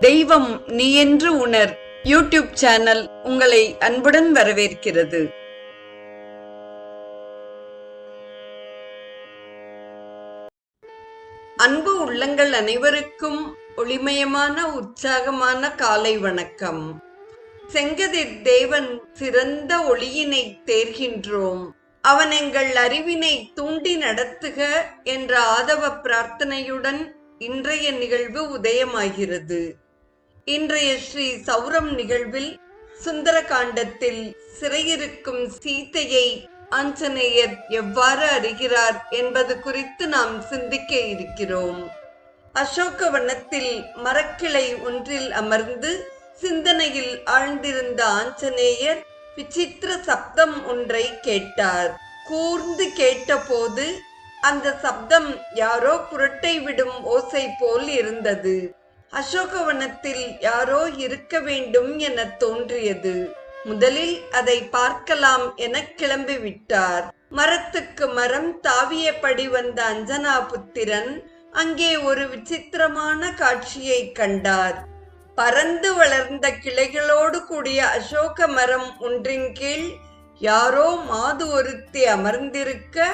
தெய்வம் நீ என்று உணர் யூடியூப் சேனல் உங்களை அன்புடன் வரவேற்கிறது. அன்பு உள்ளங்கள் அனைவருக்கும் ஒளிமயமான உற்சாகமான காலை வணக்கம். செங்கதிர் தேவன் சிறந்த ஒளியினை தேர்கின்றோம், அவன் எங்கள் அறிவினை தூண்டி நடத்துக என்ற ஆதவ பிரார்த்தனையுடன் இன்றைய நிகழ்வு உதயமாகிறது. இன்றைய ஸ்ரீ சௌரம் நிகழ்வில் சுந்தரகாண்டத்தில் சிறையிருக்கும் சீதையை ஆஞ்சநேயர் எவ்வாறு அறிகிறார் என்பது குறித்து நாம் சிந்திக்க இருக்கிறோம். அசோகவனத்தில் மரக்கிளை ஒன்றில் அமர்ந்து சிந்தனையில் ஆழ்ந்திருந்த ஆஞ்சநேயர் விசித்திர சப்தம் ஒன்றை கேட்டார். கூர்ந்து கேட்டபோது அந்த சப்தம் யாரோ குரட்டை விடும் ஓசை போல் இருந்தது. அசோகவனத்தில் யாரோ இருக்க வேண்டும் என தோன்றியது. முதலில் அதை பார்க்கலாம் என கிளம்பிவிட்டார். மரத்துக்கு மரம் தாவியபடி வந்த அஞ்சனா புத்திரன் அங்கே ஒரு விசித்திரமான காட்சியை கண்டார். பறந்து வளர்ந்த கிளைகளோடு கூடிய அசோக மரம் ஒன்றின் கீழ் யாரோ மாது ஒருத்தி அமர்ந்திருக்க,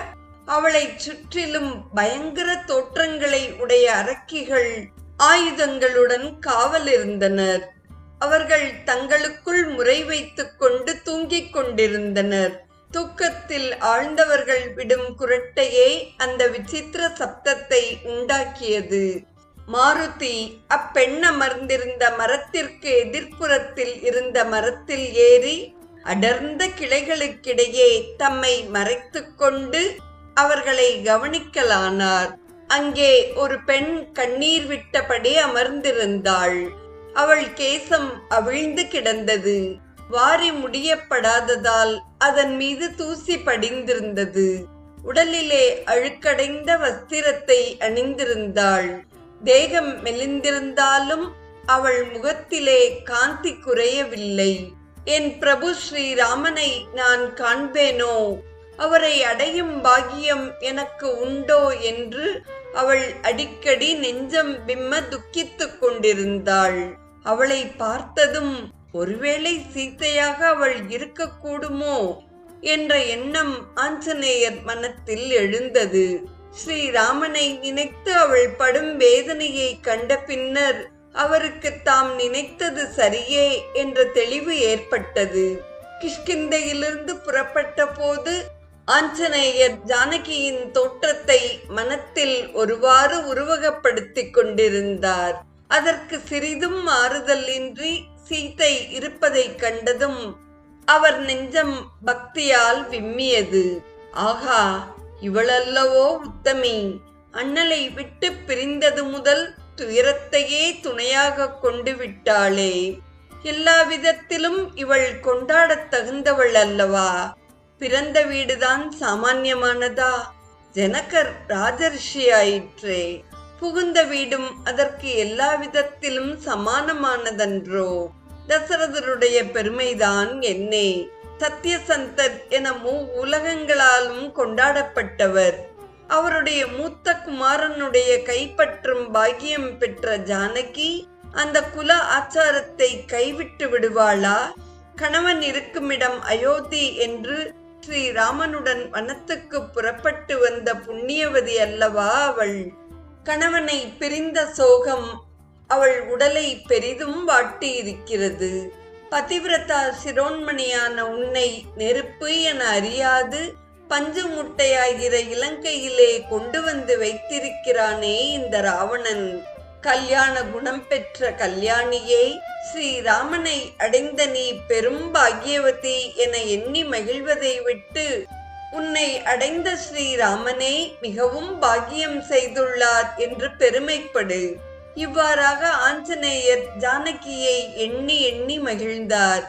அவளை சுற்றிலும் பயங்கர தோற்றங்களை உடைய அரக்கிகள் ஆயுதங்களுடன் காவல் இருந்தனர். அவர்கள் தங்களுக்குள் முறை வைத்துக் கொண்டு தூங்கிக் கொண்டிருந்தனர். தூக்கத்தில் ஆழ்ந்தவர்கள் விடும் குரட்டையே அந்த விசித்திர சப்தத்தை உண்டாக்கியது. மாருதி அப்பெண் அமர்ந்திருந்த மரத்திற்கு எதிர்ப்புறத்தில் இருந்த மரத்தில் ஏறி அடர்ந்த கிளைகளுக்கிடையே தம்மை மறைத்துக் கொண்டு அவர்களை கவனிக்கலானார். அங்கே ஒரு பெண் கண்ணீர் விட்டபடி அமர்ந்திருந்தாள். அவள் கேசம் அவிழ்ந்து கிடந்தது. வாரி முடியப்படாததால் அதன் மீது தூசி படிந்திருந்தது. உடலிலே அழுக்கடைந்த வஸ்திரத்தை அணிந்திருந்தாள். தேகம் மெலிந்திருந்தாலும் அவள் முகத்திலே காந்தி குறையவில்லை. என் பிரபு ஸ்ரீராமனை நான் காண்பேனோ, அவரை அடையும் பாக்கியம் எனக்கு உண்டோ என்று அவள் அடிக்கடி நெஞ்சம் விம்ம துக்கித்துக் கொண்டிருந்தாள். அவளை பார்த்ததும் ஒருவேளை சீதையாக அவள் இருக்கக்கூடுமோ என்ற எண்ணம் ஆஞ்சநேயர் மனத்தில் எழுந்தது. ஸ்ரீராமனை நினைத்து அவள் படும் வேதனையை கண்ட பின்னர் அவருக்கு தாம் நினைத்தது சரியே என்ற தெளிவு ஏற்பட்டது. கிஷ்கிந்தையிலிருந்து புறப்பட்ட போது ஆஞ்சநேயர் ஜானகியின் தோற்றத்தை மனத்தில் ஒருவாறு உருவகப்படுத்திக் கொண்டிருந்தார். அதற்கு சிறிதும் மாறுதல் இன்றி சீதை இருப்பதை கண்டதும் அவர் நெஞ்சம் பக்தியால் விம்மியது. ஆகா, இவளல்லவோ உத்தமி! அண்ணலை விட்டு பிரிந்தது முதல் துயரத்தையே துணையாக கொண்டு விட்டாளே! எல்லா விதத்திலும் இவள் கொண்டாடத் தகுந்தவள் அல்லவா? பிறந்த வீடுதான் சாமான்யமானதா? ஜனகர் ராஜர்ஷியாயிற்றே, புகுந்த வீடும் அதற்கு எல்லா விதத்திலும் சமானமானதன்றோ? தசரதருடைய பெருமைதான் என்னே! சத்தியசந்தர் என உலகங்களாலும் கொண்டாடப்பட்டவர். அவருடைய மூத்த குமாரனுடைய கைப்பற்றும் பாக்கியம் பெற்ற ஜானகி அந்த குல ஆச்சாரத்தை கைவிட்டு விடுவாளா? கணவன் இருக்குமிடம் அயோத்தி என்று ஸ்ரீராமனுடன் வனத்துக்கு புறப்பட்டு வந்த புண்ணியவதி அல்லவா அவள்? கணவனை பிரிந்த சோகம் அவள் உடலை பெரிதும் வாட்டி இருக்கிறது. பதிவிரதா சிரோன்மணியான உன்னை நெருப்பு என அறியாது பஞ்சு முட்டையாகிற இலங்கையிலே கொண்டு வந்து வைத்திருக்கிறானே இந்த ராவணன்! கல்யாண குணம் பெற்ற கல்யாணியே, ஸ்ரீராமனை அடைந்த நீ பெரும் பாக்யவதி என எண்ணி மகிழ்வதை விட்டு உன்னை அடைந்த ஸ்ரீராமனே மிகவும் பாக்கியம் செய்துள்ளார் என்று பெருமைப்படு. இவ்வாறாக ஆஞ்சநேயர் ஜானகியை எண்ணி எண்ணி மகிழ்ந்தார்.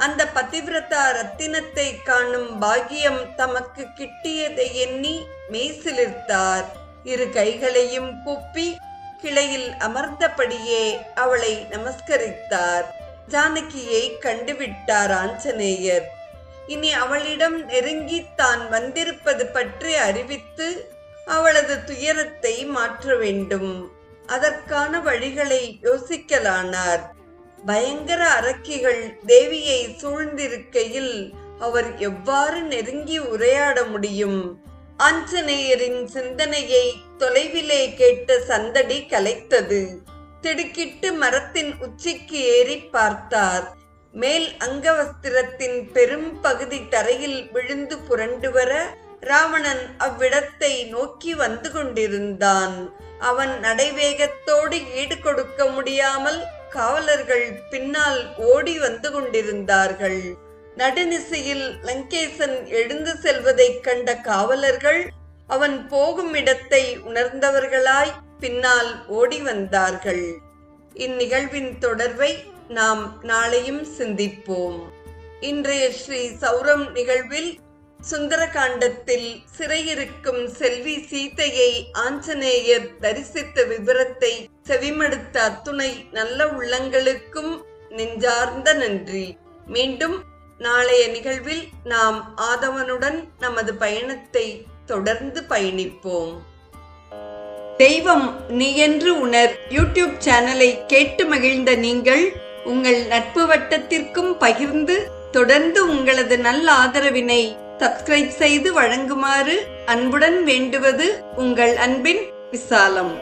அந்த பதிவிரதா ரத்தினத்தை காணும் பாக்கியம் தமக்கு கிட்டியதை எண்ணி மெய்சிலிர்த்தார். இரு கைகளையும் கூப்பி கிளையில் அமர்ந்தபடியே அவளை நமஸ்கரித்தார். ஜானகியை கண்டுவிட்டார் ஆஞ்சநேயர். இனி அவளிடம் நெருங்கி தான் வந்திருப்பது பற்றி அறிவித்து அவளது துயரத்தை மாற்ற வேண்டும். அதற்கான வழிகளை யோசிக்கலானார். பயங்கர அரக்கிகள் தேவியை சூழ்ந்திருக்கையில் அவர் எவ்வாறு நெருங்கி உரையாட முடியும்? ஆஞ்சநேயரின் சிந்தனையை தொலைவிலே கேட்ட சந்தடி கலைத்தது. திடுக்கிட்டு மரத்தின் உச்சிக்கு ஏறி பார்த்தார். மேல் அங்கவஸ்திரத்தின் பெரும் பகுதி தரையில் விழுந்து புரண்டு வர ராவணன் அவ்விடத்தை நோக்கி வந்து கொண்டிருந்தான். அவன் நடைவேகத்தோடு ஈடு கொடுக்க முடியாமல் காவலர்கள் பின்னால் ஓடி வந்து கொண்டிருந்தார்கள். நடுநிசையில் லங்கேசன் எழுந்து செல்வதைக் கண்ட காவலர்கள் அவன் போகும் இடத்தை உணர்ந்தவர்களாய் பின்னால் ஓடி வந்தார்கள். இந்நிகழ்வின் தொடர்பை நாம் நாளையும் சிந்திப்போம். இன்றைய ஸ்ரீ சௌரம் நிகழ்வில் சுந்தரகாண்டத்தில் சிறையிருக்கும் செல்வி சீதையை ஆஞ்சநேயர் தரிசித்த விவரத்தை செவிமடுத்த அத்துணை நல்ல உள்ளங்களுக்கும் நெஞ்சார்ந்த நன்றி. மீண்டும் நாளைய நிகழ்வில் நாம் ஆதவனுடன் நமது பயணத்தை தொடர்ந்து பயணிப்போம். தெய்வம் நீ என்று உணர் யூடியூப் சேனலை கேட்டு மகிழ்ந்த நீங்கள் உங்கள் நட்பு வட்டத்திற்கும் பகிர்ந்து தொடர்ந்து உங்களது நல்ல ஆதரவினை சப்ஸ்கிரைப் செய்து வழங்குமாறு அன்புடன் வேண்டுவது உங்கள் அன்பின் விசாலம்.